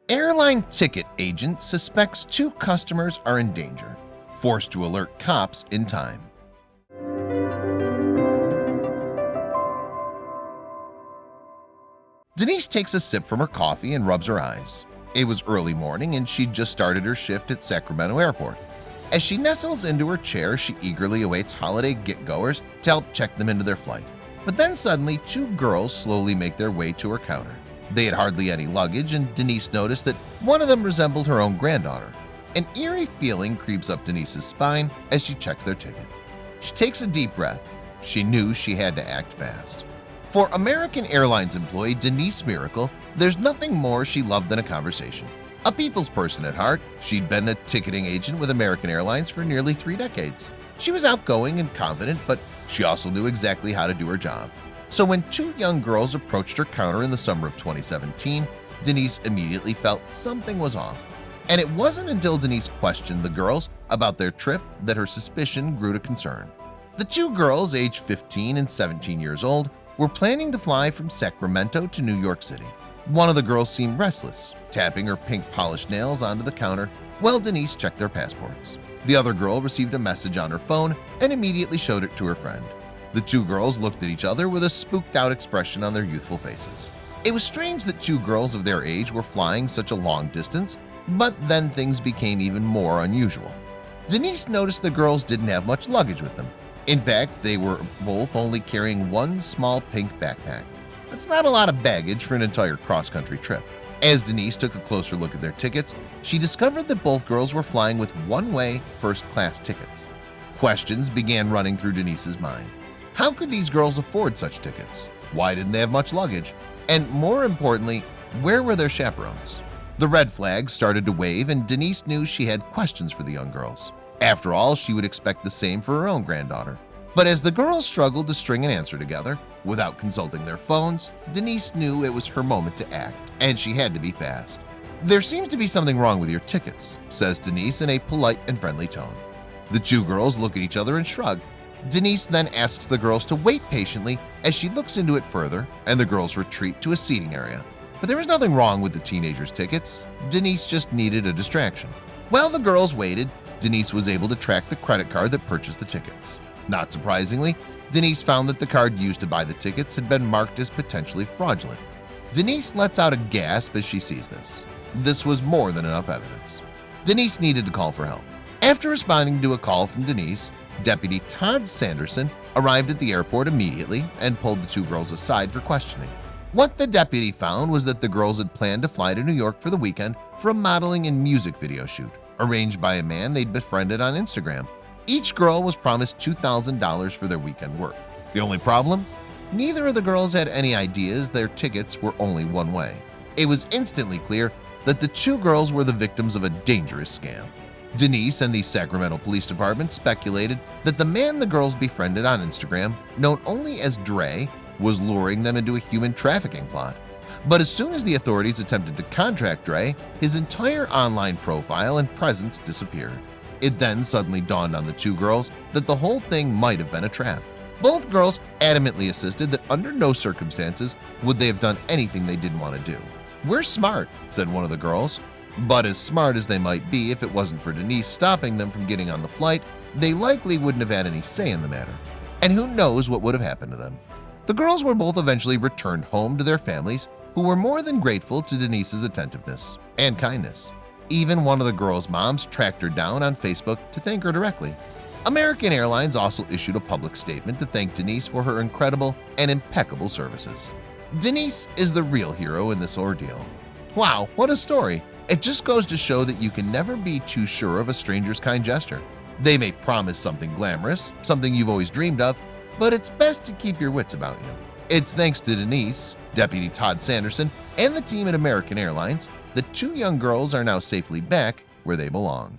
Airline ticket agent suspects two customers are in danger, forced to alert cops in time. Denise takes a sip from her coffee and rubs her eyes. It was early morning and she'd just started her shift at Sacramento Airport. As she nestles into her chair, she eagerly awaits holiday get-goers to help check them into their flight. But then suddenly, two girls slowly make their way to her counter. They had hardly any luggage, and Denise noticed that one of them resembled her own granddaughter. An eerie feeling creeps up Denise's spine as she checks their ticket. She takes a deep breath. She knew she had to act fast. For American Airlines employee Denise Miracle, there's nothing more she loved than a conversation. A people's person at heart, she'd been a ticketing agent with American Airlines for nearly 3 decades. She was outgoing and confident, but she also knew exactly how to do her job. So when two young girls approached her counter in the summer of 2017, Denise immediately felt something was off. And it wasn't until Denise questioned the girls about their trip that her suspicion grew to concern. The two girls, aged 15 and 17 years old, were planning to fly from Sacramento to New York City. One of the girls seemed restless, tapping her pink polished nails onto the counter while Denise checked their passports. The other girl received a message on her phone and immediately showed it to her friend. The two girls looked at each other with a spooked-out expression on their youthful faces. It was strange that two girls of their age were flying such a long distance, but then things became even more unusual. Denise noticed the girls didn't have much luggage with them. In fact, they were both only carrying one small pink backpack. That's not a lot of baggage for an entire cross-country trip. As Denise took a closer look at their tickets, she discovered that both girls were flying with one-way first-class tickets. Questions began running through Denise's mind. How could these girls afford such tickets? Why didn't they have much luggage? And more importantly, where were their chaperones? The red flags started to wave, and Denise knew she had questions for the young girls. After all, she would expect the same for her own granddaughter. But as the girls struggled to string an answer together, without consulting their phones, Denise knew it was her moment to act, and she had to be fast. "There seems to be something wrong with your tickets," says Denise in a polite and friendly tone. The two girls look at each other and shrug. Denise then asks the girls to wait patiently as she looks into it further, and the girls retreat to a seating area. But there was nothing wrong with the teenagers' tickets. Denise just needed a distraction. While the girls waited, Denise was able to track the credit card that purchased the tickets. Not surprisingly, Denise found that the card used to buy the tickets had been marked as potentially fraudulent. Denise lets out a gasp as she sees this. This was more than enough evidence. Denise needed to call for help. After responding to a call from Denise, Deputy Todd Sanderson arrived at the airport immediately and pulled the two girls aside for questioning. What the deputy found was that the girls had planned to fly to New York for the weekend for a modeling and music video shoot, arranged by a man they'd befriended on Instagram. Each girl was promised $2,000 for their weekend work. The only problem? Neither of the girls had any ideas their tickets were only one way. It was instantly clear that the two girls were the victims of a dangerous scam. Denise and the Sacramento Police Department speculated that the man the girls befriended on Instagram, known only as Dre, was luring them into a human trafficking plot. But as soon as the authorities attempted to contact Dre, his entire online profile and presence disappeared. It then suddenly dawned on the two girls that the whole thing might have been a trap. Both girls adamantly insisted that under no circumstances would they have done anything they didn't want to do. "We're smart," said one of the girls. But as smart as they might be, if it wasn't for Denise stopping them from getting on the flight, they likely wouldn't have had any say in the matter. And who knows what would have happened to them. The girls were both eventually returned home to their families, who were more than grateful to Denise's attentiveness and kindness. Even one of the girls' moms tracked her down on Facebook to thank her directly. American Airlines also issued a public statement to thank Denise for her incredible and impeccable services. Denise is the real hero in this ordeal. Wow, what a story! It just goes to show that you can never be too sure of a stranger's kind gesture. They may promise something glamorous, something you've always dreamed of, but it's best to keep your wits about you. It's thanks to Denise, Deputy Todd Sanderson, and the team at American Airlines that two young girls are now safely back where they belong.